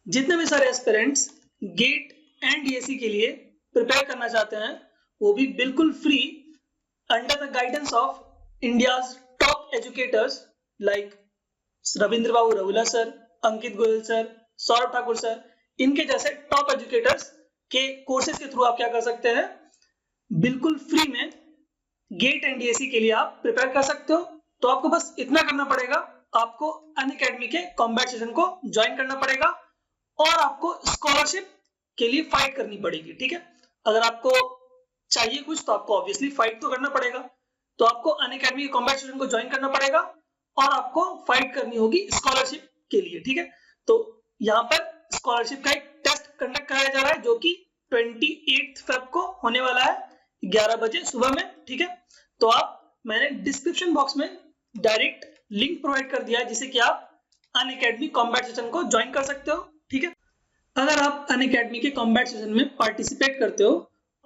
जितने भी सारे एस्पिरेंट्स गेट एंड डीएससी के लिए प्रिपेयर करना चाहते हैं वो भी बिल्कुल free under the guidance of India's top educators like Ravindra Babu Ravula sir, Ankit Goyal sir, Saurabh Thakur sir, इनके जैसे टॉप एजुकेटर्स के कोर्सेज के थ्रू आप क्या कर सकते हैं, बिल्कुल फ्री में गेट एंड डीएससी के लिए आप प्रिपेयर कर सकते हो। तो आपको बस इतना करना पड़ेगा, आपको अनअकैडमी के कॉम्बैट सेशन को ज्वाइन करना पड़ेगा और आपको स्कॉलरशिप के लिए फाइट करनी पड़ेगी। ठीक है, अगर आपको चाहिए कुछ तो आपको ऑब्वियसली फाइट तो करना पड़ेगा। तो आपको अनअकैडमी के कॉम्बैट सेशन को ज्वाइन करना पड़ेगा और आपको फाइट करनी होगी स्कॉलरशिप के लिए। ठीक है, तो यहाँ पर स्कॉलरशिप का एक टेस्ट कंडक्ट कराया जा रहा है जो कि 28 फेब को होने वाला है 11 बजे सुबह में। ठीक है, तो मैंने डिस्क्रिप्शन बॉक्स में डायरेक्ट लिंक प्रोवाइड कर दिया है जिसे कि आप अनअकैडमी कॉम्बैट सेशन को ज्वाइन कर सकते हो। ठीक है, अगर आप अनअकैडमी के कॉम्बैट सेशन में पार्टिसिपेट करते हो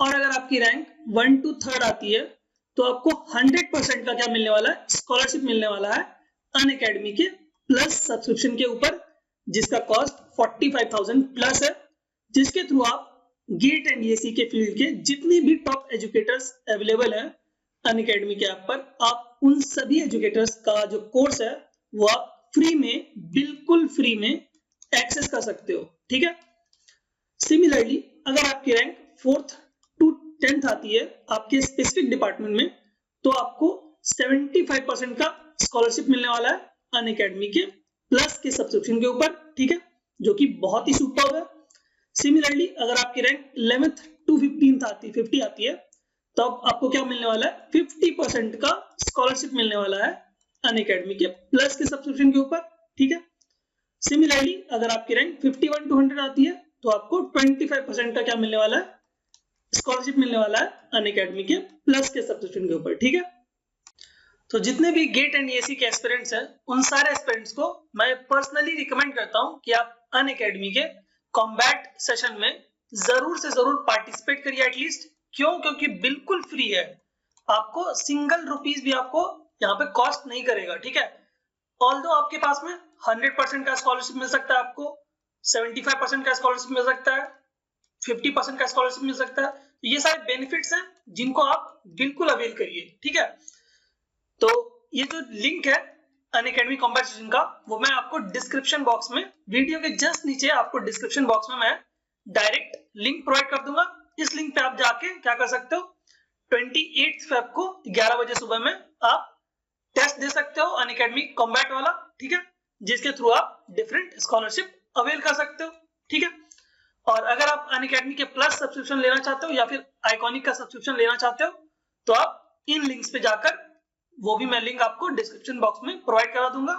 और अगर आपकी रैंक 1 to 3rd आती है तो आपको 100% का क्या मिलने वाला है, स्कॉलरशिप मिलने वाला है अनअकैडमी के प्लस सब्सक्रिप्शन के ऊपर, जिसका कॉस्ट 45,000 प्लस है, जिसके थ्रू आप गेट एंड डीएससी के फील्ड के जितनी भी टॉप एजुकेटर्स अवेलेबल हैं अनअकैडमी के ऐप पर, आप उन सभी एजुकेटर्स का जो कोर्स है वो आप फ्री में, बिल्कुल फ्री में एक्सेस कर सकते हो। ठीक है, सिमिलरली अगर आपकी रैंक 4th to 10th आती है आपके स्पेसिफिक डिपार्टमेंट में तो आपको 75% का स्कॉलरशिप मिलने वाला है अनअकैडमी के प्लस के सब्सक्रिप्शन के ऊपर। ठीक है, जो कि बहुत ही सुपर है। सिमिलरली अगर आपकी रैंक 11th to 50 आती है तब आपको क्या मिलने वाला है, 50% का स्कॉलरशिप मिलने वाला है अनअकैडमी के प्लस के सब्सक्रिप्शन के ऊपर। ठीक है, सिमिलरली अगर आपकी रैंक 51 to 100 आती है तो आपको 25% का क्या मिलने वाला है, स्कॉलरशिप मिलने वाला है अनअकैडमी के प्लस के सब्सक्रिप्शन के ऊपर। ठीक है, तो जितने भी गेट एंड डीएससी के एस्पिरेंट्स हैं उन सारे एस्पिरेंट्स को मैं पर्सनली रिकमेंड करता हूं कि आप अनअकैडमी के कॉम्बैट सेशन में जरूर से जरूर पार्टिसिपेट करिए एटलीस्ट। क्यों? क्योंकि बिल्कुल फ्री है, आपको सिंगल रुपीस भी आपको यहाँ पे कॉस्ट नहीं करेगा। ठीक है, ऑल्दो आपके पास में 100% का स्कॉलरशिप मिल सकता है, आपको 75% का स्कॉलरशिप मिल सकता है, 50% का स्कॉलरशिप मिल सकता है। ये सारे बेनिफिट्स हैं जिनको आप बिल्कुल अवेल करिए। ठीक है, तो ये जो लिंक है अनअकैडमी कॉम्बैट सेशन का वो मैं आपको डिस्क्रिप्शन बॉक्स में, वीडियो के जस्ट नीचे आपको डिस्क्रिप्शन बॉक्स में मैं डायरेक्ट लिंक प्रोवाइड कर दूंगा। इस लिंक पे आप जाके क्या कर सकते हो, 28 फेब को 11 बजे सुबह में आप टेस्ट दे सकते हो अनअकैडमी कॉम्बैट वाला। ठीक है, जिसके थ्रू आप डिफरेंट स्कॉलरशिप अवेल कर सकते हो। ठीक है, और अगर आप अनअकैडमी के प्लस सब्सक्रिप्शन लेना चाहते हो या फिर आइकॉनिक का सब्सक्रिप्शन लेना चाहते हो तो आप इन लिंक्स पे जाकर, वो भी मैं लिंक आपको डिस्क्रिप्शन बॉक्स में प्रोवाइड करा दूंगा,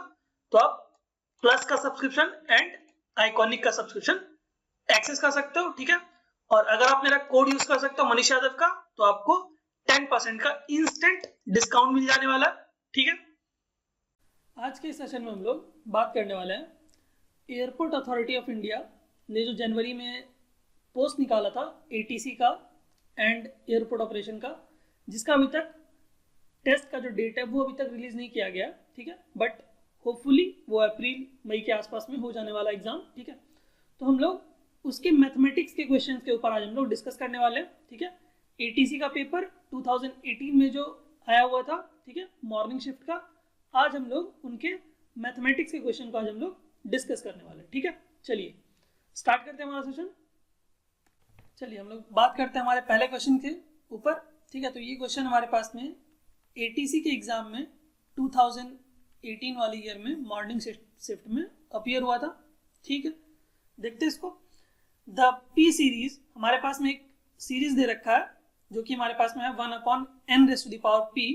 तो आप प्लस का सब्सक्रिप्शन एंड आइकॉनिक का सब्सक्रिप्शन एक्सेस कर सकते हो। ठीक है, और अगर आप मेरा कोड यूज कर सकते हो मनीष यादव का तो आपको 10% का इंस्टेंट डिस्काउंट मिल जाने वाला है। ठीक है, आज के सेशन में हम लोग बात करने वाले हैं एयरपोर्ट अथॉरिटी ऑफ इंडिया ने जो जनवरी में पोस्ट निकाला था एटीसी का एंड एयरपोर्ट ऑपरेशन का, जिसका अभी तक टेस्ट का जो डेट है वो अभी तक रिलीज नहीं किया गया। ठीक है, बट होपफुली वो अप्रैल मई के आसपास में हो जाने वाला एग्जाम। ठीक है, तो हम लोग उसके मैथमेटिक्स के क्वेश्चंस के ऊपर आज हम लोग डिस्कस करने वाले हैं। ठीक है, एटीसी का पेपर 2018 में जो आया हुआ था, ठीक है, मॉर्निंग शिफ्ट का, आज हम लोग उनके मैथमेटिक्स के क्वेश्चन को आज हम लोग डिस्कस करने वाले हैं। ठीक है, चलिए स्टार्ट करते हैं हमारा सेशन। चलिए हम लोग बात करते हैं हमारे पहले क्वेश्चन के ऊपर। ठीक है, तो ये क्वेश्चन हमारे पास में एटीसी के एग्जाम में 2018 वाले ईयर में मॉर्निंग शिफ्ट में अपीयर हुआ था। ठीक है, देखते हैं इसको। द पी सीरीज, हमारे पास में एक सीरीज दे रखा है जो कि हमारे पास में है 1/n⁻p,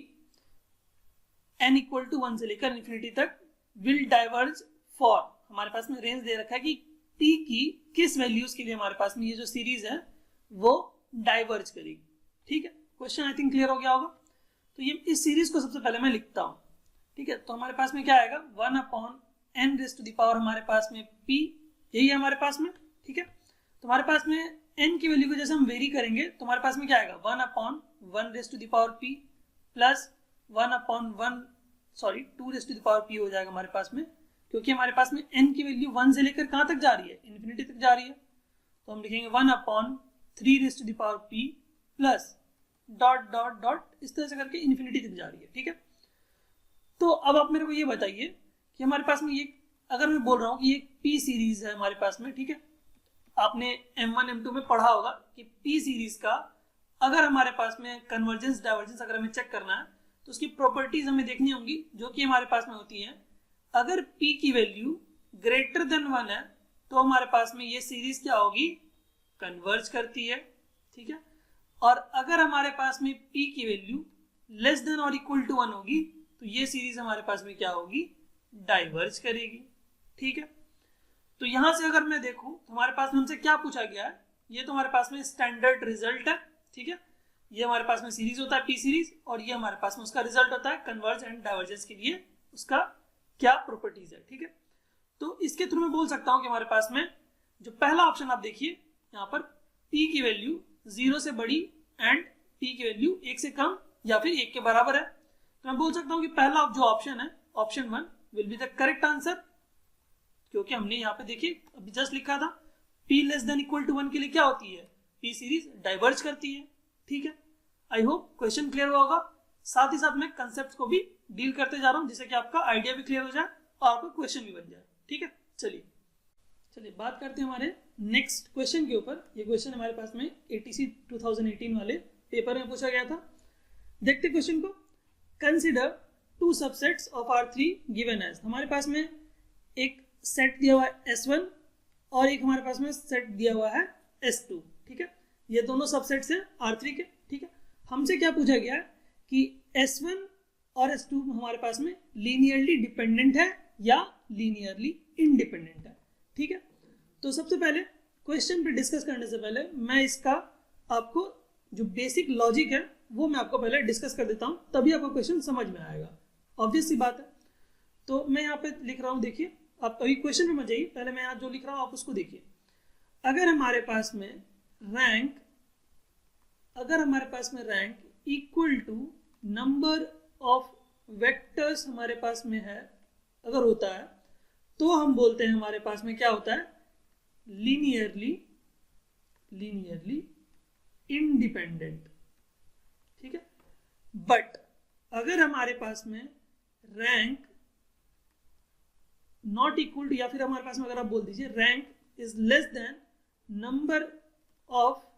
n इक्वल टू 1 से लेकर इन्फिनिटी तक, विल डाइवर्ज फॉर, हमारे पास में रेंज दे रखा है कि t की किस वैल्यूज के लिए हमारे पास में ये जो सीरीज है वो डाइवर्ज करेगी। ठीक है, क्वेश्चन आई थिंक क्लियर हो गया होगा। तो ये इस सीरीज को सबसे पहले मैं लिखता हूं। ठीक है, तो हमारे पास में क्या आएगा, 1/n⁻, हमारे पास में p, यही है हमारे पास में। ठीक है, तो हमारे पास में n की वैल्यू को जैसे हम वेरी करेंगे तो हमारे पास में क्या आएगा, 1/1p प्लस 2p हो जाएगा हमारे पास में। क्योंकि हमारे पास में n की वैल्यू 1 से लेकर कहाँ तक जा रही है, इन्फिनिटी तक जा रही है। तो हम लिखेंगे 1/3p plus dot dot dot, इस तरह से करके इन्फिनिटी तक जा रही है। ठीक है, तो अब आप मेरे को ये बताइए कि हमारे पास में ये, अगर मैं बोल रहा हूँ कि ये p सीरीज है हमारे पास में, ठीक है, आपने M1 M2 में पढ़ा होगा कि p सीरीज का अगर हमारे पास में कन्वर्जेंस डाइवर्जेंस अगर हमें चेक करना है तो उसकी प्रॉपर्टीज हमें देखनी होंगी, जो कि हमारे पास में होती है। अगर p की वैल्यू ग्रेटर देन 1 है तो हमारे पास में ये सीरीज क्या होगी, कन्वर्ज करती है। ठीक है, और अगर हमारे पास में p की वैल्यू लेस देन और इक्वल टू 1 होगी तो ये सीरीज हमारे पास में क्या होगी, डाइवर्ज करेगी। ठीक है, तो यहां से अगर मैं देखूं तो हमारे पास में हमसे क्या पूछा गया है, ये तो हमारे पास में स्टैंडर्ड रिजल्ट है। ठीक है, ये हमारे पास में सीरीज होता है p सीरीज, और ये हमारे पास में उसका रिजल्ट होता है कन्वर्ज एंड डाइवर्जेंस के लिए उसका क्या प्रॉपर्टीज है। ठीक है, तो इसके थ्रू मैं बोल सकता हूं कि हमारे पास में जो पहला ऑप्शन आप देखिए यहाँ पर p की वैल्यू 0 से बड़ी एंड p की वैल्यू 1 से कम या फिर 1 के बराबर है, तो मैं बोल सकता हूं कि पहला जो ऑप्शन है, option 1 will be the correct answer, क्योंकि हमने यहाँ पे देखिए अभी जस्ट लिखा था p less than equal to 1 के लिए क्या होती है, p सीरीज डाइवर्ज करती है। ठीक है, आई होप क्वेश्चन क्लियर हुआ होगा। साथ ही साथ मैं कंसेप्ट को भी डील करते जा रहा हूँ जिससे कि आपका आइडिया भी क्लियर हो जाए और आपका क्वेश्चन भी बन जाए। ठीक है, चलिए बात करते हैं हमारे नेक्स्ट क्वेश्चन के ऊपर। ये क्वेश्चन हमारे पास में ATC 2018 वाले पेपर में पूछा गया था। देखते क्वेश्चन को। Consider 2 subsets of R3 given as, हमारे पास में एक सेट दिया हुआ है S1 और एक हमारे पास में सेट दिया हुआ है S2। ठीक है, ये दोनों सबसेट्स हैं R3 के। ठीक है, हमसे क्या पूछा गया है कि S1 और S2 हमारे पास में लीनियरली डिपेंडेंट है या लीनियरली इंडिपेंडेंट है। ठीक है, तो सबसे पहले क्वेश्चन पे डिस्कस करने से पहले मैं इसका आपको जो बेसिक लॉजिक है वो मैं आपको पहले डिस्कस कर देता हूं, तभी आपको क्वेश्चन समझ में आएगा। ऑब्वियस सी बात है। तो मैं यहाँ पे लिख रहा हूँ, देखिए आप अभी क्वेश्चन में मत जाइए, पहले मैं यहाँ जो लिख रहा हूँ आप उसको देखिए। अगर हमारे पास में rank equal to number of vectors हमारे पास में है अगर होता है तो हम बोलते हैं हमारे पास में क्या होता है, लीनियरली इंडिपेंडेंट। ठीक है, बट अगर हमारे पास में रैंक नॉट इक्वल टू, या फिर हमारे पास में अगर आप बोल दीजिए rank is less then number of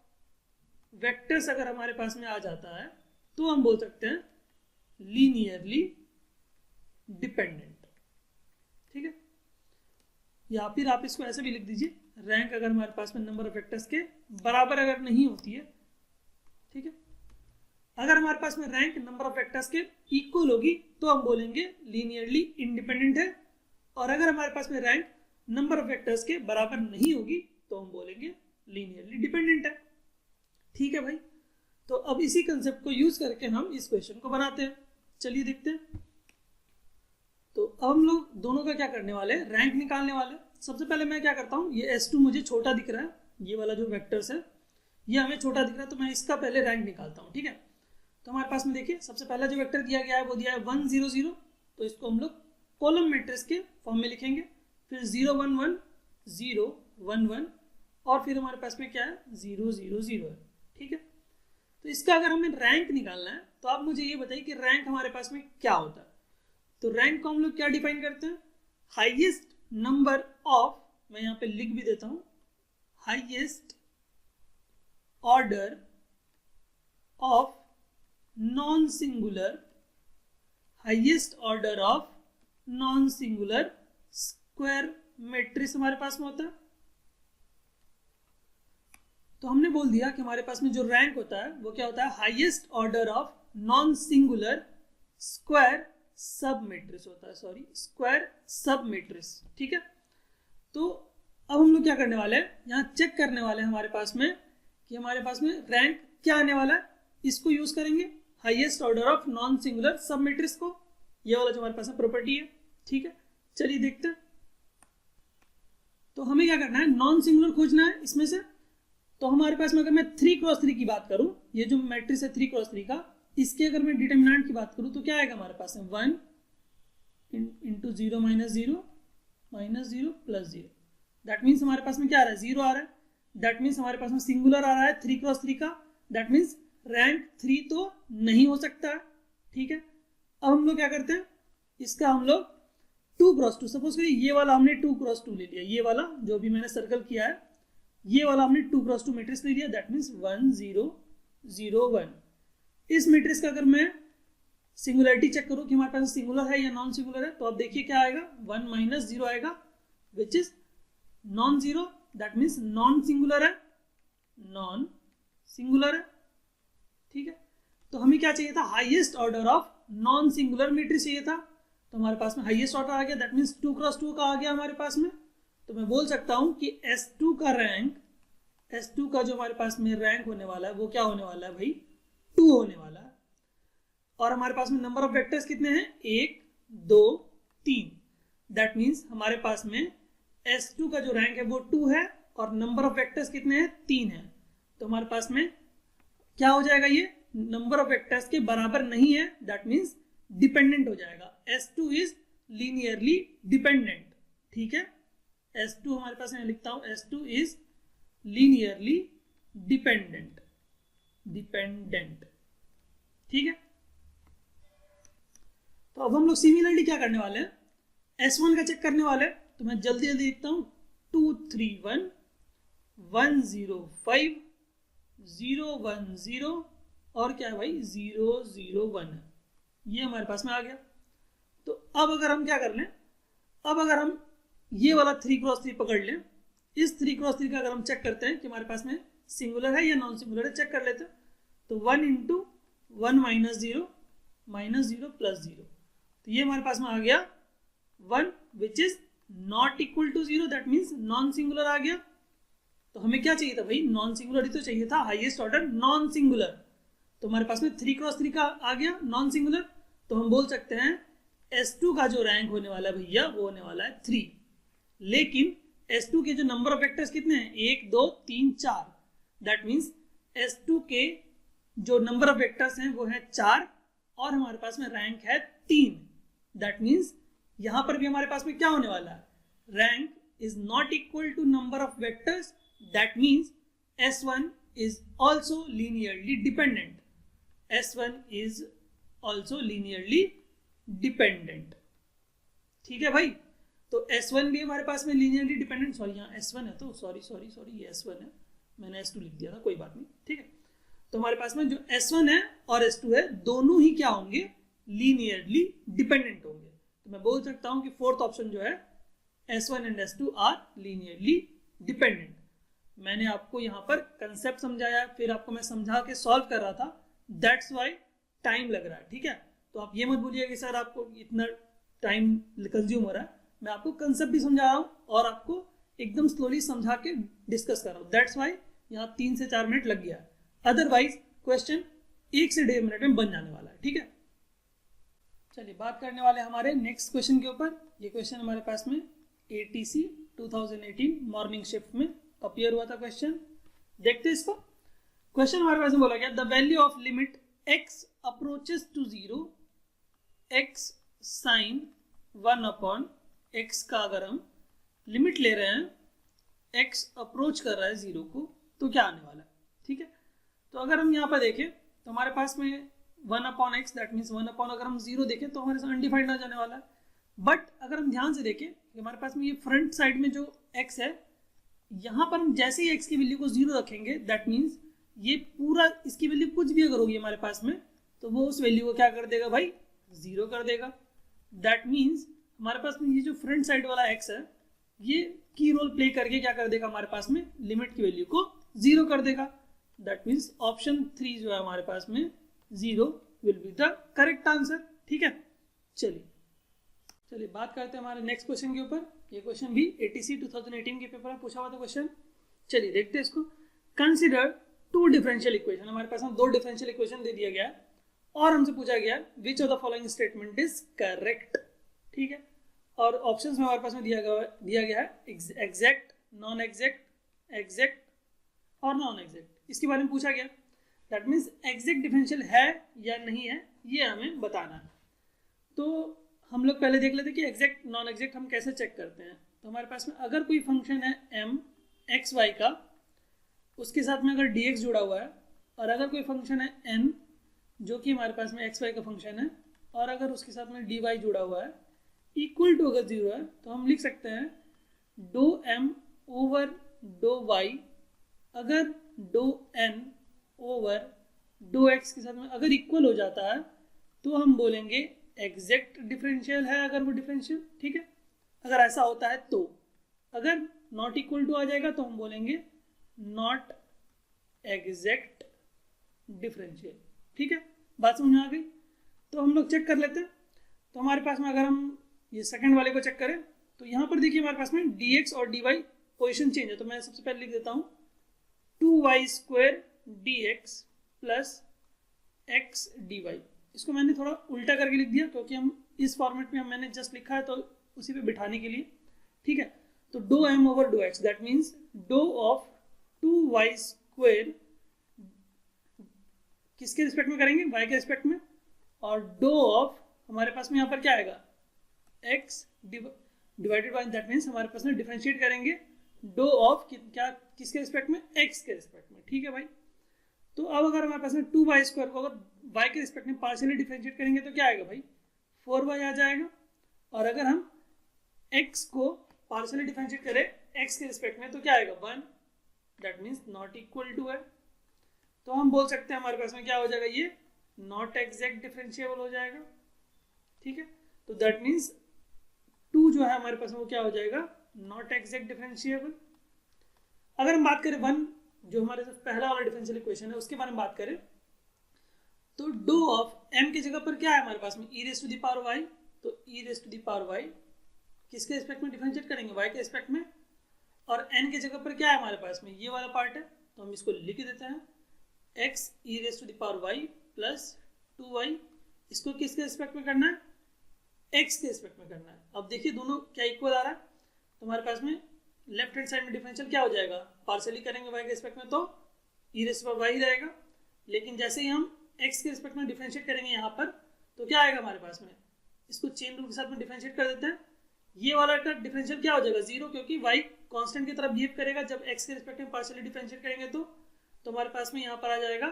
vectors अगर हमारे पास में आ जाता है तो हम बोल सकते हैं लीनियरली डिपेंडेंट। ठीक है, या फिर आप इसको ऐसे भी लिख दीजिए, रैंक अगर हमारे पास में नंबर ऑफ वेक्टर्स के बराबर अगर नहीं होती है। ठीक है, अगर हमारे पास में रैंक नंबर ऑफ वेक्टर्स के इक्वल होगी तो हम बोलेंगे लीनियरली इंडिपेंडेंट है, और अगर हमारे पास में रैंक नंबर ऑफ वेक्टर्स के बराबर नहीं होगी तो हम बोलेंगे लीनियरली डिपेंडेंट है। ठीक है भाई, तो अब इसी कंसेप्ट को यूज करके हम इस क्वेश्चन को बनाते हैं। चलिए देखते हैं। तो अब हम लोग दोनों का क्या करने वाले हैं, रैंक निकालने वाले। सबसे पहले मैं क्या करता हूँ, ये S2 मुझे छोटा दिख रहा है, ये वाला जो वेक्टर्स है ये हमें छोटा दिख रहा है, तो मैं इसका पहले रैंक निकालता हूँ। ठीक है, तो हमारे पास में देखिए सबसे पहला जो वेक्टर दिया गया है वो दिया है 1 0 0, तो इसको हम लोग कॉलम मैट्रिक्स के फॉर्म में लिखेंगे। फिर 0 1 1 0 1 1 और फिर हमारे पास में क्या है 0 0 0 है। ठीक है, तो इसका अगर हमें रैंक निकालना है तो आप मुझे ये बताइए कि रैंक हमारे पास में क्या होता है। तो रैंक को हम लोग क्या डिफाइन करते हैं, हाईएस्ट नंबर ऑफ, मैं यहाँ पे लिख भी देता हूँ, highest order of non singular square matrix हमारे पास में होता है। तो हमने बोल दिया कि हमारे पास में जो रैंक होता है वो क्या होता है, highest order of non singular square सब मैट्रिक्स होता है, स्क्वायर सब मैट्रिक्स। ठीक है, तो अब हम लोग क्या करने वाले हैं, यहाँ चेक करने वाले हैं हमारे पास में कि हमारे पास में रैंक क्या आने वाला है। इसको यूज करेंगे highest order of non singular सब मैट्रिक्स को, ये वाला जो हमारे पास में प्रॉपर्टी है। ठीक है, चलिए देखते हैं। तो हमें क्या करना है, नॉन सिंगुलर खोजना है इसमें से। तो हमारे पास में अगर मैं 3x3 की बात करूं, ये जो मैट्रिक्स है 3x3 का, इसके अगर मैं डिटर्मिनेंट की बात करूं तो क्या आएगा हमारे पास में 1 × 0 - 0 -0 +0, दैट मीन्स हमारे पास में क्या आ रहा है, 0 आ रहा है, दैट मीन्स हमारे पास में सिंगुलर आ रहा है 3 क्रॉस 3 का, दैट मीन्स रैंक 3 तो नहीं हो सकता है, ठीक है। अब हम लोग क्या करते हैं, इसका हम लोग 2 क्रॉस 2, सपोज करिए ये वाला हमने 2 क्रॉस 2 ले लिया, ये वाला जो भी मैंने सर्कल किया है ये वाला हमने 2 क्रॉस 2 मैट्रिक्स ले लिया, दैट मीन्स 1 0 0 1। इस मैट्रिक्स का अगर मैं सिंगुलरिटी चेक करूं कि हमारे पास सिंगुलर है या नॉन सिंगुलर है, तो आप देखिए क्या आएगा, 1 - 0 आएगा which is non zero, that means non singular है, नॉन सिंगुलर है, ठीक है। तो हमें क्या चाहिए था, highest order of non singular matrix चाहिए था, तो हमारे पास में हाईएस्ट ऑर्डर आ गया, दैट मीन्स 2 क्रॉस 2 का आ गया हमारे पास में। तो मैं बोल सकता हूं कि S2 का रैंक, S2 का जो हमारे पास में रैंक होने वाला है वो क्या होने वाला है भाई, 2 होने वाला है। और हमारे पास में नंबर ऑफ वेक्टर्स कितने हैं, 1 2 3, दैट मीन्स हमारे पास में S2 का जो रैंक है वो 2 है और नंबर ऑफ वेक्टर्स कितने हैं, 3 है। तो हमारे पास में क्या हो जाएगा, ये नंबर ऑफ वेक्टर्स के बराबर नहीं है, दैट मीन्स डिपेंडेंट हो जाएगा। S2 इज लीनियरली डिपेंडेंट, ठीक है। S2 हमारे पास मैं लिखता हूं, S2 is linearly dependent, dependent, ठीक है। तो अब हम लोग सिमिलरली क्या करने वाले हैं, S1 का चेक करने वाले हैं। तो मैं जल्दी जल्दी लिखता हूं, 2 3 1 1 0 5 0 1 0 और क्या है भाई 0 0 1 है, ये हमारे पास में आ गया। तो अब अगर हम क्या कर लें, अब अगर हम ये वाला 3 क्रॉस 3 पकड़ लें, इस 3 क्रॉस 3 का अगर हम चेक करते हैं कि हमारे पास में सिंगुलर है या नॉन सिंगुलर है, चेक कर लेते हैं। तो 1 × 1 - 0 -0 +0, तो ये हमारे पास में आ गया 1 which is not equal to 0, that means non singular आ गया। तो हमें क्या चाहिए था भाई, नॉन सिंगुलर ही तो चाहिए था, हाईएस्ट ऑर्डर नॉन सिंगुलर। तो हमारे पास में 3 क्रॉस 3 का आ गया नॉन सिंगुलर, तो हम बोल सकते हैं S2 का जो रैंक होने वाला है भैया वो होने वाला है 3। लेकिन S2 के जो नंबर ऑफ वेक्टर्स कितने हैं, 1 2 3 4, दैट मीन्स S2 के जो नंबर ऑफ वेक्टर्स हैं वो है 4 और हमारे पास में रैंक है 3, दैट मीन्स यहां पर भी हमारे पास में क्या होने वाला है, rank is not equal to number of vectors, that means S1 is also linearly dependent, S1 is also linearly dependent, ठीक है भाई। तो S1 भी हमारे पास में लीनियरली डिपेंडेंट, सॉरी यहाँ S1 है, तो सॉरी ये S1 है, मैंने S2 लिख दिया था, कोई बात नहीं, ठीक है। तो हमारे पास में जो S1 है और S2 है दोनों ही क्या होंगे, लीनियरली डिपेंडेंट होंगे। तो मैं बोल सकता हूं कि फोर्थ ऑप्शन जो है S1 and S2 are linearly dependent. मैंने आपको यहाँ पर कंसेप्ट समझाया, फिर आपको मैं समझा के सॉल्व कर रहा था, दैट्स वाई टाइम लग रहा है, ठीक है। तो आप ये मत बोलिए कि सर आपको इतना टाइम कंज्यूम हो रहा है, मैं आपको कंसेप्ट भी समझा रहा हूँ और आपको एकदम स्लोली समझा के डिस्कस कर रहा हूँ, दैट्स वाई यहाँ 3 से 4 मिनट लग गया है, अदरवाइज क्वेश्चन 1 से 1.5 मिनट में बन जाने वाला है, ठीक है। चलिए बात करने वाले हमारे नेक्स्ट क्वेश्चन के ऊपर। ये क्वेश्चन हमारे पास में ATC 2018 मॉर्निंग शिफ्ट में अपीयर हुआ था क्वेश्चन, देखते हैं इसको। क्वेश्चन हमारे पास में बोला गया, the value of limit x approaches to 0 x sine 1/x का अगर हम लिमिट ले रहे हैं, x अप्रोच कर रहा है 0 को, तो क्या आने वाला है, ठीक है। तो अगर हम यहाँ पर देखें तो हमारे पास में 1/x, दैट मीन्स 1/ अगर हम 0 देखें तो हमारे साथ अनडिफाइंड आ जाने वाला है। बट अगर हम ध्यान से देखें कि हमारे पास में ये फ्रंट साइड में जो x है, यहाँ पर हम जैसे ही x की वैल्यू को 0 रखेंगे, दैट मीन्स ये पूरा इसकी वैल्यू कुछ भी अगर होगी हमारे पास में, तो वो उस वैल्यू को क्या कर देगा भाई, 0 कर देगा। दैट मीन्स हमारे पास में ये जो फ्रंट साइड वाला x है, ये की रोल प्ले करके क्या कर देगा, हमारे पास में लिमिट की वैल्यू को 0 कर देगा। दैट मीन्स ऑप्शन 3 जो है हमारे पास में 0 will be the correct answer, ठीक है। चलिए बात करते हैं हमारे नेक्स्ट क्वेश्चन के ऊपर। ये क्वेश्चन भी ATC 2018 के पेपर में पूछा हुआ था क्वेश्चन। चलिए देखते हैं इसको। कंसिडर 2 डिफरेंशियल इक्वेशन, हमारे पास में 2 डिफरेंशियल इक्वेशन दे दिया गया है और हमसे पूछा गया which of the following statement is correct, ठीक है। और ऑप्शंस में हमारे पास में दिया गया है एग्जैक्ट, नॉन एग्जैक्ट, एग्जैक्ट और नॉन एग्जैक्ट। इसके बारे में पूछा गया, दैट मीन्स एग्जैक्ट डिफरेंशियल है या नहीं है, ये हमें बताना है। तो हम लोग पहले देख लेते हैं कि एग्जैक्ट नॉन एग्जैक्ट हम कैसे चेक करते हैं। तो हमारे पास में अगर कोई फंक्शन है m एक्स वाई का, उसके साथ में अगर dx जुड़ा हुआ है, और अगर कोई फंक्शन है n जो कि हमारे पास में एक्स वाई का फंक्शन है, और अगर उसके साथ में dy जुड़ा हुआ है, इक्वल टू अगर 0 है, तो हम लिख सकते हैं डो m ओवर डो y अगर डो n ओवर डो x के साथ में अगर इक्वल हो जाता है तो हम बोलेंगे एग्जैक्ट डिफरेंशियल है, अगर वो डिफरेंशियल, ठीक है। अगर ऐसा होता है तो, अगर नॉट इक्वल टू आ जाएगा तो हम बोलेंगे नॉट एग्जैक्ट डिफरेंशियल, ठीक है। बात समझ में आ गई? तो हम लोग चेक कर लेते हैं। तो हमारे पास में अगर हम ये सेकंड वाले को चेक करें तो यहाँ पर देखिए हमारे पास में dx और dy पोजीशन चेंज है, तो मैं सबसे पहले लिख देता हूँ 2y² dx plus x dy। इसको मैंने थोड़ा उल्टा करके लिख दिया क्योंकि हम इस फॉर्मेट में मैंने जस्ट लिखा है तो उसी पे बिठाने के लिए, ठीक है। तो डो m ओवर डो x, दैट मीन्स डो ऑफ 2y² किसके रिस्पेक्ट में करेंगे? y के रिस्पेक्ट में, और डो ऑफ हमारे पास में यहाँ पर क्या आएगा? x divided by, that means हमारे पास में डिफरेंशिएट करेंगे डो ऑफ क्या किसके रिस्पेक्ट में? x के रिस्पेक्ट में, ठीक है भाई। तो अब अगर हमारे पास में 2y² को अगर y के रिस्पेक्ट में पार्शियली डिफरेंशिएट करेंगे तो क्या आएगा भाई? 4y आ जाएगा। और अगर हम x को पार्शियली डिफरेंशिएट करें x के रिस्पेक्ट में तो क्या आएगा? 1, that means not equal to है। तो हम बोल सकते हैं हमारे पास में क्या हो जाएगा? ये नॉट एग्जैक्ट डिफरेंशिएबल हो जाएगा, ठीक है। तो दैट मीन्स 2 जो है हमारे पास में वो क्या हो जाएगा? Not exact differentiable. अगर हम बात करें 1 जो हमारे पहला वाला डिफरेंशियल इक्वेशन है उसके बारे में बात करें तो डो ऑफ m की जगह पर क्या है हमारे पास में? e raise to the power y। तो e raise to the power y किसके रिस्पेक्ट में डिफरेंशिएट करेंगे? y के रिस्पेक्ट में। और n की जगह पर क्या है हमारे पास में? ये वाला पार्ट है, तो हम इसको लिख देते हैं x e raise to the power y plus 2y। इसको किसके रिस्पेक्ट में करना है? x के रिस्पेक्ट में करना है। अब देखिए दोनों क्या इक्वल आ रहा है, तो हमारे पास में लेफ्ट हैंड साइड में डिफरेंशियल क्या हो जाएगा? पार्शियली करेंगे y के रिस्पेक्ट में तो e raise to the power y रहेगा, लेकिन जैसे ही हम x के रिस्पेक्ट में डिफरेंशिएट करेंगे यहाँ पर तो क्या आएगा हमारे पास में? इसको चेन रूल के साथ में डिफरेंशिएट कर देते हैं। ये वाला का डिफरेंशियल क्या हो जाएगा? 0, क्योंकि y कांस्टेंट की तरफ बिहेव करेगा जब x के रिस्पेक्ट में पार्शियली डिफरेंशिएट करेंगे तो हमारे पास में यहाँ पर आ जाएगा,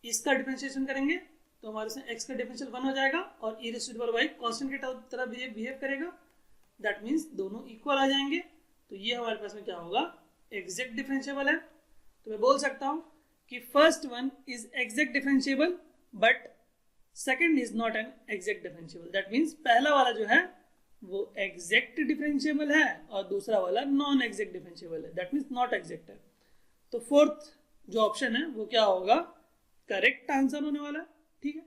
इसका डिफरेंशिएशन करेंगे तो हमारे से x का डिफरेंशियल 1 हो जाएगा और e raise to the power y कांस्टेंट की तरफ बिहेव करेगा, दैट मीन्स दोनों इक्वल आ जाएंगे। तो ये हमारे पास में क्या होगा? एग्जैक्ट डिफरेंशिएबल है। तो मैं बोल सकता हूँ कि first one is exact differentiable but second is not an exact differentiable. That means पहला वाला जो है वो एग्जैक्ट डिफरेंशिएबल है और दूसरा वाला नॉन एग्जैक्ट डिफरेंशिएबल है, दैट मीन्स नॉट एग्जैक्ट है। तो फोर्थ जो ऑप्शन है वो क्या होगा? करेक्ट आंसर होने वाला है, ठीक है।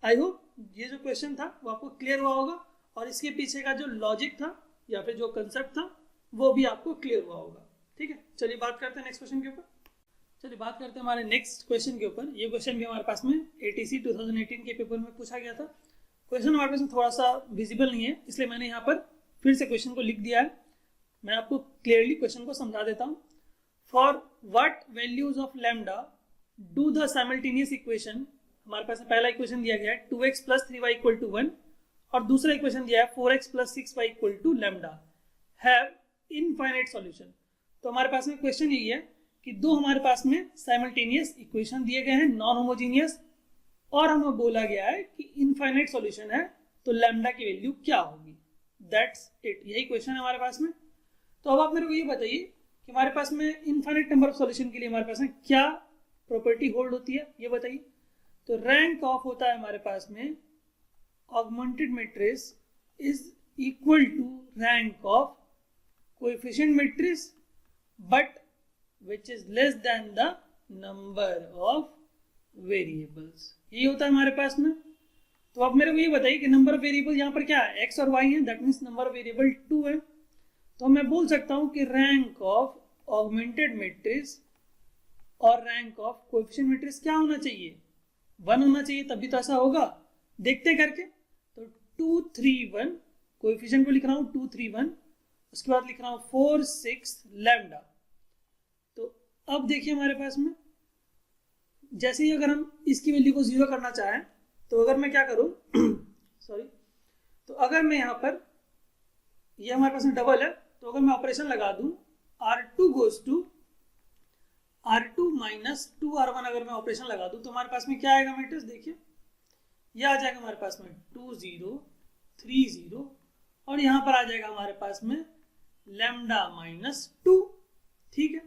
आई होप ये जो क्वेश्चन था वो आपको क्लियर हुआ होगा और इसके पीछे का जो लॉजिक था या फिर जो कंसेप्ट था वो भी आपको क्लियर हुआ होगा, ठीक है। चलिए बात करते हैं नेक्स्ट क्वेश्चन के ऊपर। चलिए बात करते हैं हमारे नेक्स्ट क्वेश्चन के ऊपर। ये क्वेश्चन भी हमारे पास में ATC 2018 के पेपर में पूछा गया था। क्वेश्चन हमारे पास में थोड़ा सा विजिबल नहीं है, इसलिए मैंने यहाँ पर फिर से क्वेश्चन को लिख दिया है। मैं आपको क्लियरली क्वेश्चन को समझा देता हूँ। For what values of lambda do the simultaneous equation, हमारे पास में पहला इक्वेशन दिया गया है 2x + 3y = 1 और दूसरा इक्वेशन दिया है 4x + 6y = lambda have infinite solution. तो हमारे पास में क्वेश्चन यही है कि दो हमारे पास में साइमल्टेनियस इक्वेशन दिए गए हैं नॉन होमोजीनियस और हमें बोला गया है कि इनफाइनाइट सॉल्यूशन है तो लैम्डा की वैल्यू क्या होगी। दैट्स इट, यही क्वेश्चन है हमारे पास में। तो अब आप मेरे को ये बताइए कि हमारे पास में इनफाइनाइट नंबर ऑफ सॉल्यूशन के लिए हमारे पास में क्या प्रॉपर्टी होल्ड होती है, ये बताइए। तो रैंक ऑफ होता है हमारे पास में augmented matrix is equal to rank of coefficient matrix but which is less than the number of variables। ये होता है हमारे पास में। तो आप मेरे को ये बताइए कि नंबर ऑफ वेरिएबल यहाँ पर क्या है? x और y है, that means number of variable 2 है। तो मैं बोल सकता हूँ कि रैंक ऑफ ऑगमेंटेड मैट्रिक्स और रैंक ऑफ कोएफिशिएंट मैट्रिक्स क्या होना चाहिए? 1 होना चाहिए, तभी तो ऐसा होगा। देखते करके तो 2 3 1 कोएफिशिएंट को लिख रहा हूँ 2 3 1, उसके बाद लिख रहा हूँ 4 6 लैम्डा। अब देखिए हमारे पास में जैसे ही अगर हम इसकी वैल्यू को 0 करना चाहें तो अगर मैं क्या करूं सॉरी, तो अगर मैं यहाँ पर ये हमारे पास में डबल है तो अगर मैं ऑपरेशन लगा दूं R2 goes to R2 minus 2R1, अगर मैं ऑपरेशन लगा दूं तो हमारे पास में क्या आएगा मैट्रिक्स, देखिए ये आ जाएगा हमारे पास में 2 0 3 0 और यहाँ पर आ जाएगा हमारे पास में लैम्डा माइनस 2। ठीक है,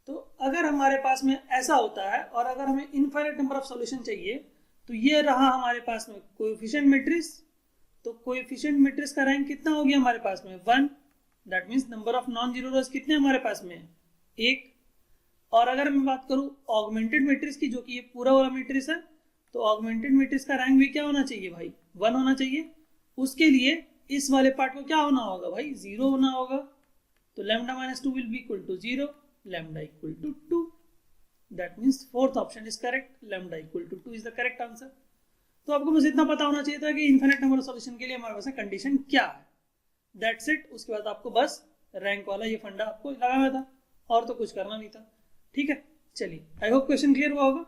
तो अगर हमारे पास में ऐसा होता है और अगर हमें इनफाइनाइट नंबर ऑफ सॉल्यूशन चाहिए तो ये रहा हमारे पास में कोएफिशिएंट मैट्रिक्स। तो कोएफिशिएंट मैट्रिक्स का रैंक कितना हो गया हमारे पास में 1, that means number of non zero रोज कितने हमारे पास में 1। और अगर मैं बात करूं ऑगमेंटेड मैट्रिक्स की, जो कि ये पूरा वाला मैट्रिक्स है, तो ऑगमेंटेड मैट्रिक्स का रैंक भी क्या होना चाहिए भाई 1 होना चाहिए। उसके लिए इस वाले पार्ट को क्या होना होगा भाई 0 होना होगा। तो lambda minus 2 will be equal to 0, lambda equal to 2, that means fourth option is correct, lambda equal to 2 is the correct answer. तो आपको बस इतना पता होना चाहिए था कि इनफिनिट नंबर ऑफ सॉल्यूशन के लिए हमारे पास कंडीशन क्या है, दैट्स इट। उसके बाद आपको बस रैंक वाला ये फंडा आपको लगाना था और तो कुछ करना नहीं था। ठीक है, चलिए आई होप क्वेश्चन क्लियर हुआ होगा।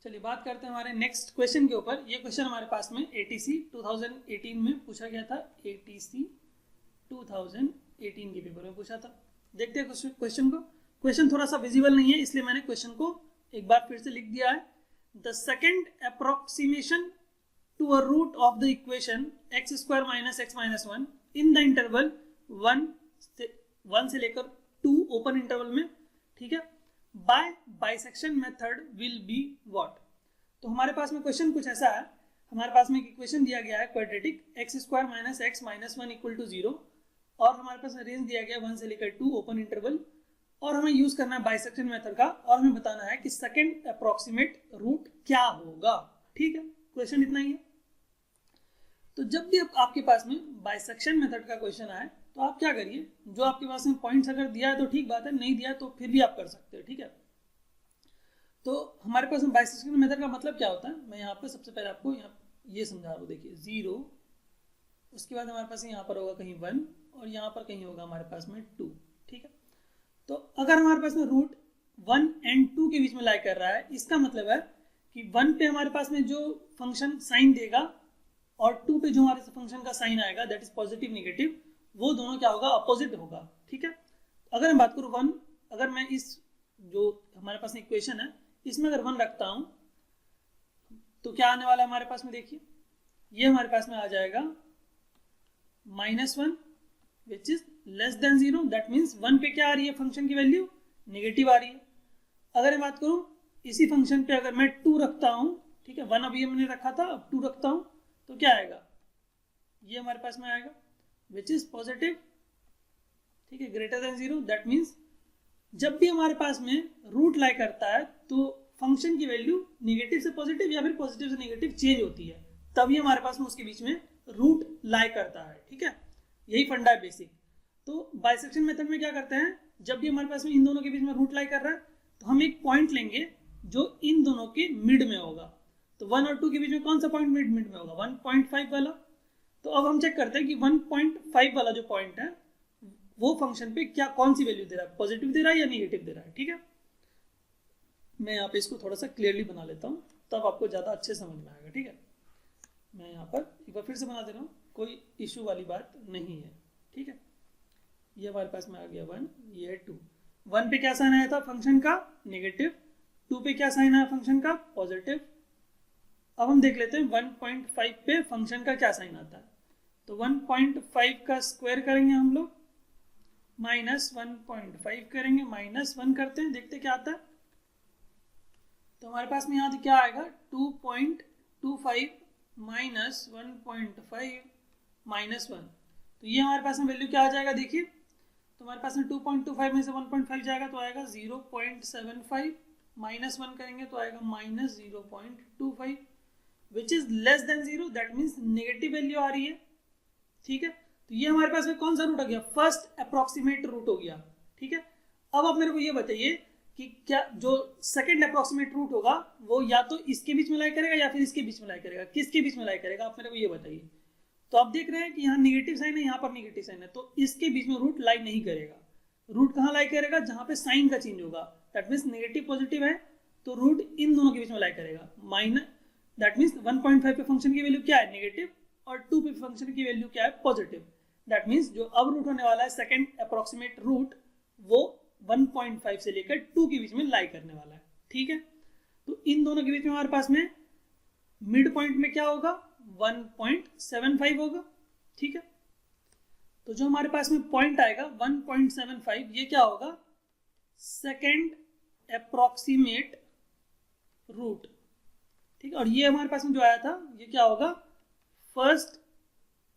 चलिए बात करते हैं हमारे नेक्स्ट क्वेश्चन के ऊपर। ये क्वेश्चन हमारे पास में ATC 2018 में पूछा गया था, ATC 2018 के पेपर में पूछा था। देखते हैं क्वेश्चन को। क्वेश्चन थोड़ा सा विजिबल नहीं है इसलिए मैंने क्वेश्चन को एक बार फिर से लिख दिया है। The second approximation to a root of the equation x² minus x minus 1 in the interval 1 से लेकर 2 ओपन इंटरवल में, ठीक है, by bisection method will be what. तो हमारे पास में क्वेश्चन कुछ ऐसा है, हमारे पास में इक्वेशन दिया गया है quadratic x² minus x minus 1 equal to 0 और हमारे पास रेंज दिया गया 1 से लेकर 2 ओपन इंटरवल और हमें यूज करना है बाइसेक्शन मेथड का और हमें बताना है कि सेकंड अप्रोक्सीमेट रूट क्या होगा। ठीक है, क्वेश्चन इतना ही है। तो जब भी आपके पास में बाइसेक्शन मेथड का क्वेश्चन आए तो आप क्या करिए, जो आपके पास में पॉइंट्स अगर दिया है तो ठीक बात है, नहीं दिया तो फिर भी आप कर सकते हो। ठीक है, तो हमारे पास में बाइसेक्शन मेथड का मतलब क्या होता है, मैं यहाँ पे सबसे पहले आपको यहाँ ये समझा रहा हूँ। देखिए 0, उसके बाद हमारे पास यहाँ पर होगा कहीं 1 और यहाँ पर कहीं होगा हमारे पास में 2। ठीक है, तो अगर हमारे पास में रूट 1 एंड 2 के बीच में लाई कर रहा है, इसका मतलब है कि 1 पे हमारे पास में जो फंक्शन साइन देगा और 2 पे जो हमारे फंक्शन का साइन आएगा दैट इज पॉजिटिव नेगेटिव, वो दोनों क्या होगा अपोजिट होगा। ठीक है, अगर मैं बात करूँ 1, अगर मैं इस जो हमारे पास इक्वेशन है इसमें अगर 1 रखता हूँ तो क्या आने वाला है हमारे पास में, देखिए ये हमारे पास में आ जाएगा -1 which is less than 0, that means 1 पे क्या आ रही है फंक्शन की वैल्यू नेगेटिव आ रही है। अगर मैं बात करूँ इसी फंक्शन पे अगर मैं 2 रखता हूँ, ठीक है, 1 अभी हमने रखा था, अब 2 रखता हूँ तो क्या आएगा, ये हमारे पास में आएगा विच इज पॉजिटिव, ठीक है, ग्रेटर देन 0, दैट मीन्स जब भी हमारे पास में रूट लाई करता है तो फंक्शन की वैल्यू नेगेटिव से पॉजिटिव या फिर पॉजिटिव से नेगेटिव चेंज होती है, तभी हमारे पास में उसके बीच में रूट लाई करता है। ठीक है, यही फंडा है बेसिक। तो बाइसेक्शन मेथड में क्या करते हैं, जब भी हमारे पास में इन दोनों के बीच में रूट लाई कर रहा है तो हम एक पॉइंट लेंगे जो इन दोनों के मिड में होगा। तो 1 और 2 के बीच में कौन सा पॉइंट मिड में होगा, 1.5 वाला। तो अब हम चेक करते हैं कि 1.5 वाला जो पॉइंट है वो फंक्शन पे क्या कौन सी वैल्यू दे रहा है, पॉजिटिव दे रहा है या नेगेटिव दे रहा है। ठीक है, मैं यहाँ पे इसको थोड़ा सा क्लियरली बना लेता हूँ तब आपको ज़्यादा अच्छे समझ में आएगा। ठीक है, मैं यहाँ पर एक बार फिर से बना दे रहा हूँ, कोई इशू वाली बात नहीं है। ठीक है, ये हमारे पास में आ गया 1, ये है 2। 1 पे क्या साइन आया था फंक्शन का नेगेटिव, 2 पे क्या साइन आया फंक्शन का पॉजिटिव। अब हम देख लेते हैं 1.5 पे फंक्शन का क्या साइन आता है। तो 1.5 का स्क्वायर करेंगे हम लोग, -1.5 करेंगे, -1 करते हैं, देखते क्या आता है। तो हमारे पास में यहाँ क्या आएगा 2.25 -1.5 -1, तो ये हमारे पास में वैल्यू क्या आ जाएगा, देखिए तो हमारे पास में 2.25 में से 1.5 जाएगा तो आएगा 0.75, -1 करेंगे तो आएगा -0.25 which is less than 0, that means negative value आ रही है। ठीक है, तो ये हमारे पास में कौन सा रूट हो गया, फर्स्ट अप्रोक्सीमेट रूट हो गया। ठीक है, अब आप मेरे को ये बताइए कि क्या जो सेकंड अप्रोक्सीमेट रूट होगा वो या तो इसके बीच में लाई करेगा या फिर इसके बीच में लाई करेगा, किसके बीच में लाई करेगा, आप मेरे को ये बताइए। तो आप देख रहे हैं कि यहाँ नेगेटिव साइन है, यहाँ पर नेगेटिव साइन है, तो इसके बीच में रूट लाई नहीं करेगा। रूट कहाँ लाई करेगा, जहाँ पे साइन का चेंज होगा, दैट मीन्स नेगेटिव पॉजिटिव है तो रूट इन दोनों के बीच में लाई करेगा। माइनस दैट मीन्स 1.5 पे फंक्शन की वैल्यू क्या है नेगेटिव और 2 पे फंक्शन की वैल्यू क्या है पॉजिटिव, दैट मीन्स जो अब रूट होने वाला है सेकेंड अप्रोक्सीमेट रूट वो 1.5 से लेकर 2 के बीच में लाई करने वाला है, ठीक है। तो इन दोनों के बीच में हमारे पास में मिड पॉइंट में क्या होगा, 1.75 होगा, ठीक है। तो जो हमारे पास में पॉइंट आएगा 1.75, ये क्या होगा, सेकेंड अप्रोक्सीमेट रूट, ठीक है। और ये हमारे पास में जो आया था ये क्या होगा, फर्स्ट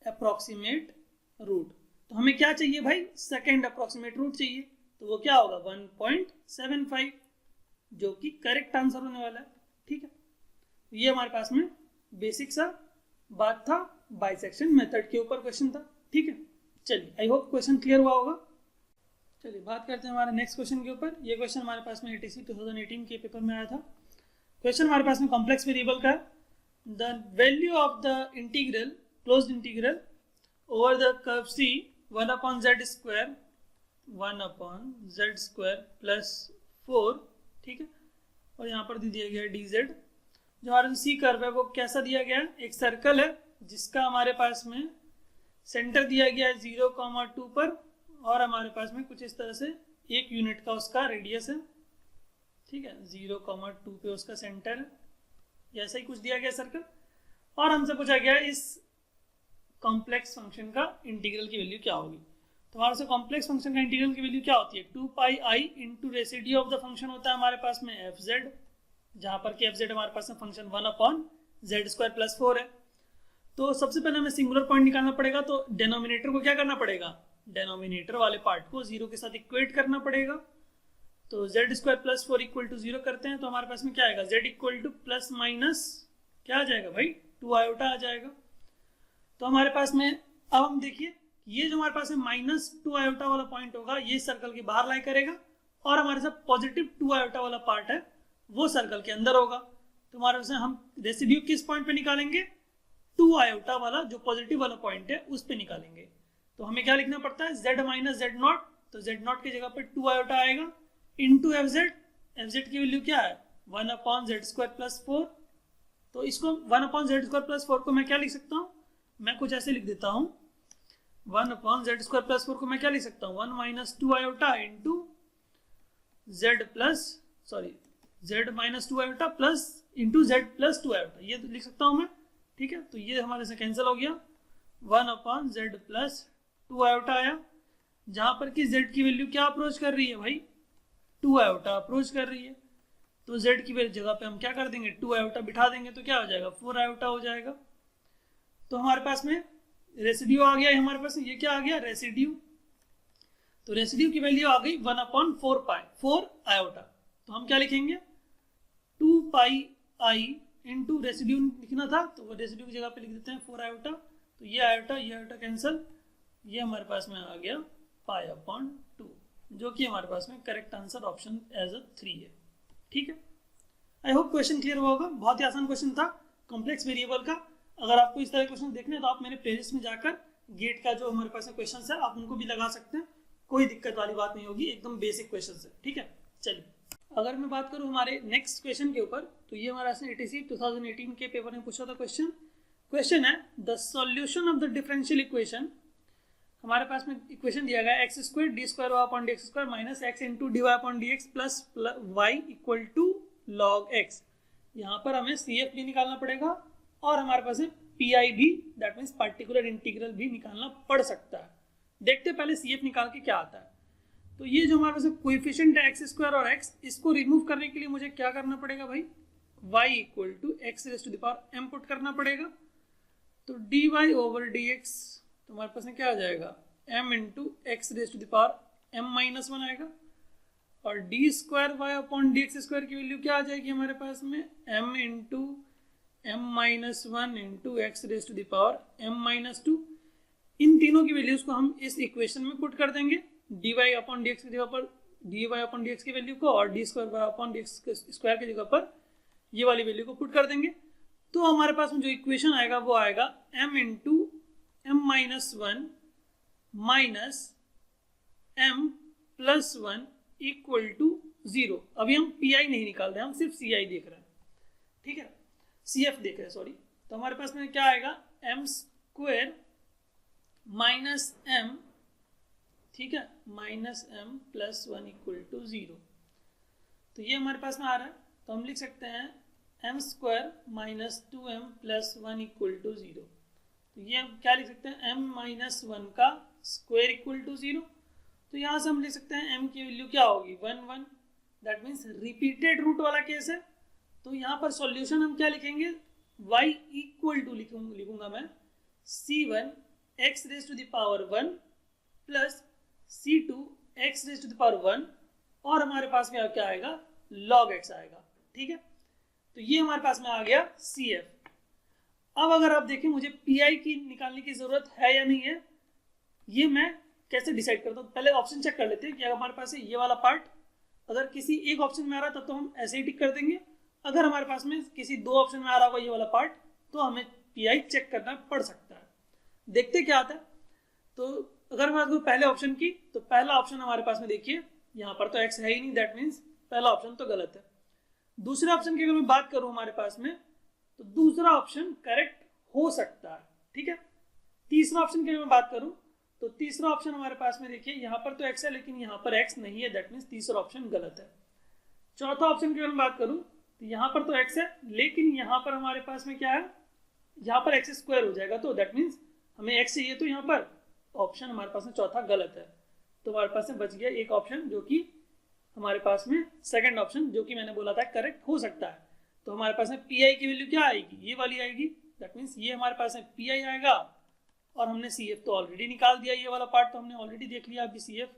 अप्रोक्सीमेट रूट। तो हमें क्या चाहिए भाई, सेकेंड अप्रोक्सीमेट रूट चाहिए, तो वो क्या होगा 1.75, जो कि करेक्ट आंसर होने वाला है, ठीक है। ये हमारे पास में बेसिक सा बात था, बाइसेक्शन मेथड के ऊपर क्वेश्चन था, ठीक है। चलिए, आई होप क्वेश्चन क्लियर हुआ होगा। चलिए बात करते हैं हमारे नेक्स्ट क्वेश्चन के ऊपर। ये क्वेश्चन हमारे पास में ATC 2018 के पेपर में आया था। क्वेश्चन हमारे पास में कॉम्प्लेक्स वेरिएबल का, the value of the integral, closed integral over the curve C 1/z² plus 4, ठीक है। और यहाँ पर दिया गया है dz। जो हमारा सी कर्व है वो कैसा दिया गया है, एक सर्कल है जिसका हमारे पास में सेंटर दिया गया है 0,2 पर, और हमारे पास में कुछ इस तरह से 1 यूनिट का उसका रेडियस है, ठीक है। 0,2 पे उसका सेंटर है, ऐसा ही कुछ दिया गया सर्कल। और हमसे पूछा गया इस कॉम्प्लेक्स फंक्शन का इंटीग्रल की वैल्यू क्या होगी। तो हमारे से कॉम्प्लेक्स फंक्शन का इंटीग्रल की वैल्यू क्या होती है, 2πi into residue of the function होता है हमारे पास में fz, जहाँ पर कि fz हमारे पास में फंक्शन 1/z² प्लस 4 है। तो सबसे पहले हमें सिंगुलर पॉइंट निकालना पड़ेगा, तो डेनोमिनेटर को क्या करना पड़ेगा, डेनोमिनेटर वाले पार्ट को 0 के साथ इक्वेट करना पड़ेगा। तो z² प्लस 4 इक्वल टू 0 करते हैं, तो हमारे पास में क्या आएगा, z equal two plus minus क्या आ जाएगा भाई, 2 आयोटा आ जाएगा। तो हमारे पास में अब हम देखिए, ये जो हमारे पास में -2 आयोटा वाला पॉइंट होगा ये सर्कल के बाहर लाई करेगा, और हमारे साथ पॉजिटिव 2 आयोटा वाला पार्ट है वो सर्कल के अंदर होगा। तो हमारे पास हम रेसिड्यू किस पॉइंट पे निकालेंगे, 2 आयोटा वाला जो पॉजिटिव वाला पॉइंट है उस पे निकालेंगे। तो हमें क्या लिखना पड़ता है, z माइनस z0, तो z0 की जगह पे 2 आयोटा आएगा इंटू fz की वैल्यू क्या है 1/z² प्लस 4। तो इसको 1/z² प्लस 4 को मैं क्या लिख सकता हूँ, मैं कुछ ऐसे लिख देता हूँ, 1/z² प्लस 4 को मैं क्या लिख सकता हूँ, 1 minus 2 iota into z minus 2 iota plus into z plus 2 iota, ये लिख सकता हूँ मैं, ठीक है। तो ये हमारे से कैंसिल हो गया, 1/z प्लस 2 आयोटा आया, जहाँ पर कि z की वैल्यू क्या अप्रोच कर रही है भाई, 2 आयोटा अप्रोच कर रही है। तो z की जगह पे हम क्या कर देंगे, 2 आयोटा बिठा देंगे, तो क्या हो जाएगा, 4 आयोटा हो जाएगा। तो हमारे पास में रेसिड्यू आ गया, हमारे पास ये क्या आ गया, रेसिड्यू। तो रेसिड्यू की वैल्यू आ गई 1/4 आयोटा। तो हम क्या लिखेंगे, 2πi इंटू रेसिड्यू लिखना था, तो वो रेसिड्यू की जगह पे लिख देते हैं 4 आयोटा। तो ये आयोटा कैंसिल, ये हमारे पास में आ गया π/2, जो कि हमारे पास में करेक्ट आंसर ऑप्शन एज 3 है, ठीक है। आई होप क्वेश्चन क्लियर हुआ होगा। बहुत ही आसान क्वेश्चन था कॉम्प्लेक्स वेरिएबल का। अगर आपको इस तरह के क्वेश्चन देखने हैं तो आप मेरे प्लेलिस्ट में जाकर गेट का जो हमारे पास में क्वेश्चन है आप उनको भी लगा सकते हैं, कोई दिक्कत वाली बात नहीं होगी, एकदम बेसिक क्वेश्चन है, ठीक है। चलिए अगर मैं बात करूँ हमारे नेक्स्ट क्वेश्चन के ऊपर, तो ये हमारा ATC 2018 के पेपर में पूछा था क्वेश्चन है the solution of the differential equation. हमारे पास में इक्वेशन दिया गया x² d² minus x into dy/dx plus y equal to log x। यहाँ पर हमें CF भी निकालना पड़ेगा और हमारे पास में PI भी, दैट मीन्स पार्टिकुलर इंटीग्रल भी निकालना पड़ सकता है। देखते पहले CF निकाल के क्या आता है। तो ये जो हमारे पास कोएफिशिएंट है x² और x, इसको रिमूव करने के लिए मुझे क्या करना पड़ेगा भाई, y equal to x⁻m put करना पड़ेगा। तो dy/dx तो हमारे पास में क्या आ जाएगा, m इंटू x⁻m-1 आएगा, और d²y/dx² की वैल्यू क्या आ जाएगी हमारे पास में, m into m-1 into x⁻m-2। इन तीनों की वैल्यूज को हम इस इक्वेशन में पुट कर देंगे, dy/dx की जगह पर dy/dx की वैल्यू को, और d²y/dx² की जगह पर ये वाली वैल्यू को पुट कर देंगे। तो हमारे पास में जो इक्वेशन आएगा वो आएगा m into m-1 minus m+1 equal to 0। अभी हम PI नहीं निकाल रहे हैं, हम सिर्फ CI देख रहे हैं, ठीक है, CF देख रहे हैं, सॉरी। तो हमारे पास में क्या आएगा, m² माइनस एम, ठीक है, minus m plus 1 equal to 0। तो ये हमारे पास में आ रहा है, तो हम लिख सकते हैं m square minus 2m plus 1 equal to 0। तो ये हम क्या लिख सकते हैं, m माइनस 1 का स्क्वायर इक्वल टू 0। तो यहाँ से हम लिख सकते हैं m की वैल्यू क्या होगी, 1 1, दैट मीन्स रिपीटेड रूट वाला केस है। तो यहाँ पर सॉल्यूशन हम क्या लिखेंगे, y इक्वल टू लिखूंगा मैं c1 x raise to the power 1 plus c2 x raise to the power 1, और हमारे पास में क्या आएगा, log x आएगा, ठीक है। तो ये हमारे पास में आ गया CF। अब अगर आप देखें मुझे PI की निकालने की जरूरत है या नहीं है, ये मैं कैसे डिसाइड करता हूँ। पहले ऑप्शन चेक कर लेते हैं कि अगर हमारे पास है ये वाला पार्ट, अगर किसी एक ऑप्शन में आ रहा तब तो हम ऐसे ही टिक कर देंगे। अगर हमारे पास में किसी दो ऑप्शन में आ रहा होगा ये वाला पार्ट, तो हमें PI चेक करना पड़ सकता है। देखते क्या आता है। तो अगर मैं आपको पहले ऑप्शन की, तो पहला ऑप्शन हमारे पास में देखिए, यहाँ पर तो x है ही नहीं, दैट मीन्स पहला ऑप्शन तो गलत है। दूसरे ऑप्शन की अगर मैं बात करूं हमारे पास में, तो दूसरा ऑप्शन करेक्ट हो सकता है, ठीक है। तीसरा ऑप्शन की अगर मैं बात करूं, तो तीसरा ऑप्शन हमारे पास में देखिए, यहाँ पर तो x है लेकिन यहाँ पर x नहीं है, दैट मीन्स तीसरा ऑप्शन गलत है। चौथा ऑप्शन की अगर मैं बात करूं, तो यहाँ पर तो x है लेकिन यहाँ पर हमारे पास में क्या है, यहाँ पर x स्क्वायर हो जाएगा, तो दैट मीन्स हमें x चाहिए, तो यहाँ पर ऑप्शन हमारे पास में चौथा गलत है। तो हमारे पास में बच गया एक ऑप्शन, जो कि हमारे पास में सेकंड ऑप्शन, जो कि मैंने बोला था करेक्ट हो सकता है। तो हमारे पास में PI की वैल्यू क्या आएगी, ये वाली आएगी, दैट मीन्स ये हमारे पास में PI आएगा। और हमने CF तो ऑलरेडी निकाल दिया, ये वाला पार्ट तो हमने ऑलरेडी देख लिया अभी CF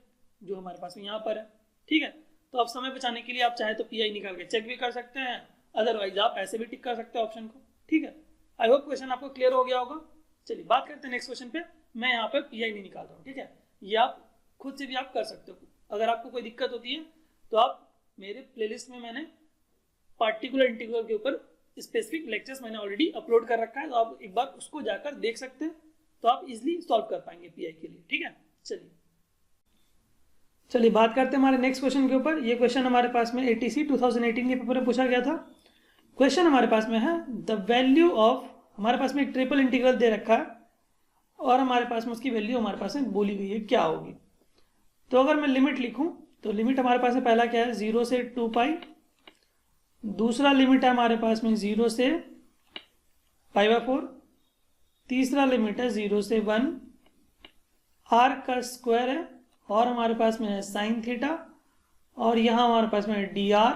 जो हमारे पास में यहाँ पर है, ठीक है। तो अब समय बचाने के लिए आप चाहे तो PI निकाल के चेक भी कर सकते हैं, अदरवाइज आप ऐसे भी टिक कर सकते हैं ऑप्शन को, ठीक है। आई होप क्वेश्चन आपको क्लियर हो गया होगा। चलिए बात करते हैं नेक्स्ट क्वेश्चन पे। मैं यहाँ पे PI नहीं निकाल रहा हूँ, ठीक है। ये आप खुद से भी आप कर सकते हो। अगर आपको कोई दिक्कत होती है तो आप मेरे प्लेलिस्ट में मैंने पार्टिकुलर इंटीग्रल के ऊपर स्पेसिफिक लेक्चर्स मैंने ऑलरेडी अपलोड कर रखा है, तो आप एक बार उसको जाकर देख सकते हैं, तो आप इजीली सॉल्व कर पाएंगे PI के लिए, ठीक है। चलिए बात करते हैं हमारे नेक्स्ट क्वेश्चन के ऊपर। ये क्वेश्चन हमारे पास में ATC 2018 के पेपर में पूछा गया था। क्वेश्चन हमारे पास में है द वैल्यू ऑफ, हमारे पास में एक ट्रिपल इंटीग्रल दे रखा है और हमारे पास में उसकी वैल्यू हमारे पास में बोली गई है क्या होगी। तो अगर मैं लिमिट लिखूं, तो लिमिट हमारे पास में पहला क्या है, 0 से 2 पाई। दूसरा लिमिट है हमारे पास में 0 से π/4। तीसरा लिमिट है 0 से 1। r का स्क्वायर है और हमारे पास में है साइन थीटा, और यहाँ हमारे पास में है dr,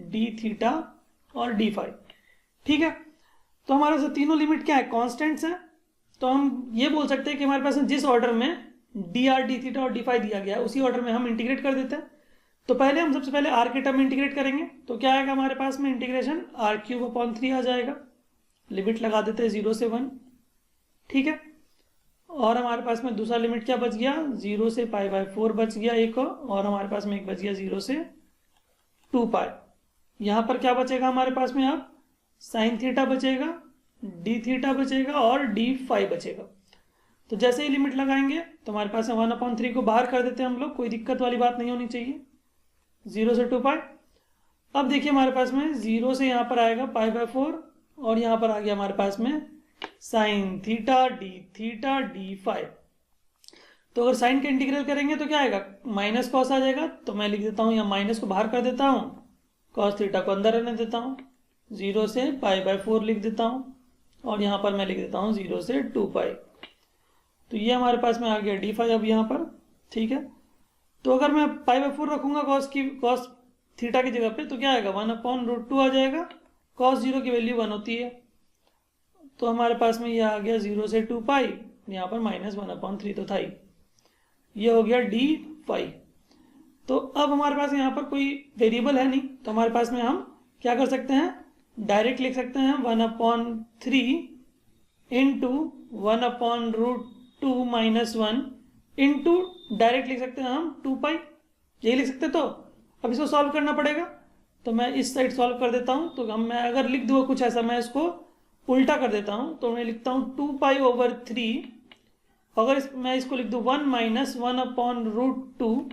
d थीटा और d फाई, ठीक है। तो हमारे पास तीनों लिमिट क्या है, कॉन्स्टेंट्स है। तो हम ये बोल सकते हैं कि हमारे पास जिस ऑर्डर में dr, d थीटा और d फाई दिया गया है उसी ऑर्डर में हम इंटीग्रेट कर देते हैं। तो पहले हम सबसे पहले r के टर्म में इंटीग्रेट करेंगे, तो क्या आएगा हमारे पास में, इंटीग्रेशन r³ आ जाएगा। लिमिट लगा देते हैं 0 से 1, ठीक है। और हमारे पास में दूसरा लिमिट क्या बच गया, 0 से π/4 बच गया एक, और हमारे पास में एक बच गया 0 से 2 पाई। यहाँ पर क्या बचेगा हमारे पास में, अब साइन थीटा बचेगा, d थीटा बचेगा और d फाई बचेगा। तो जैसे ही लिमिट लगाएंगे तो हमारे पास में 1/3 को बाहर कर देते हैं हम लोग, कोई दिक्कत वाली बात नहीं होनी चाहिए, 0 से 2 पाई। अब देखिए हमारे पास में 0 से यहाँ पर आएगा π/4 और यहाँ पर आ गया हमारे पास में sine theta, d theta, d phi. तो अगर साइन का इंटीग्रल करेंगे तो क्या आएगा, माइनस कॉस आ जाएगा। तो मैं लिख देता हूँ, यहाँ माइनस को बाहर कर देता हूँ, कॉस थीटा को अंदर रहने देता हूँ, 0 से π/4 लिख देता हूँ, और यहाँ पर मैं लिख देता हूँ 0 से 2 पाई। तो ये हमारे पास में आ गया d फाई अब यहाँ पर, ठीक है। तो अगर मैं π/4 रखूंगा कॉस थीटा की जगह पे, तो क्या आएगा, 1/√2 आ जाएगा। कॉस 0 की वैल्यू 1 होती है, तो हमारे पास में ये आ गया 0 से 2 पाई, यहाँ पर -1/3 तो था ही, ये हो गया d फाई। तो अब हमारे पास यहाँ पर कोई वेरिएबल है नहीं, तो हमारे पास में हम क्या कर सकते हैं, डायरेक्ट लिख सकते हैं 1/3 इंटू 1/√2 - 1 इंटू डायरेक्ट लिख सकते हैं हम 2 पाई, यही लिख सकते। तो अब इसको सॉल्व करना पड़ेगा, तो मैं इस साइड सॉल्व कर देता हूँ। तो हम, मैं अगर लिख दूँ कुछ ऐसा, मैं इसको उल्टा कर देता हूँ, तो मैं लिखता हूँ 2 पाई/3। अगर मैं इसको लिख दूँ 1 - 1/√2,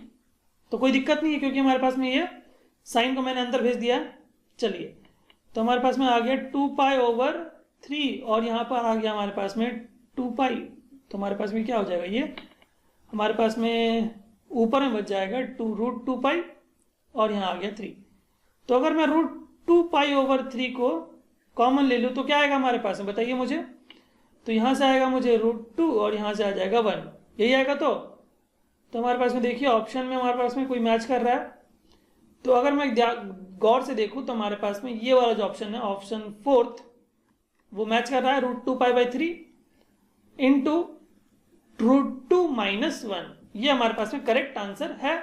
तो कोई दिक्कत नहीं है, क्योंकि हमारे पास में ये साइन को मैंने अंदर भेज दिया। चलिए, तो हमारे पास में आ गया 2 पाई/3 और यहाँ पर आ गया हमारे पास में 2 पाई, तो हमारे पास में क्या हो जाएगा, ये हमारे पास में ऊपर में बच जाएगा √2 पाई और यहाँ आ गया 3। तो अगर मैं √2 पाई/3 को कॉमन ले लूँ तो क्या आएगा हमारे पास में, बताइए मुझे। तो यहाँ से आएगा मुझे √2 और यहाँ से आ जाएगा 1, यही आएगा। तो हमारे पास में देखिए ऑप्शन में हमारे पास में कोई मैच कर रहा है। तो अगर मैं गौर से देखूँ तो हमारे पास में ये वाला जो ऑप्शन है, ऑप्शन 4th, वो मैच कर रहा है √2 पाई/3 इंटू √2 - 1। ये हमारे पास में करेक्ट आंसर है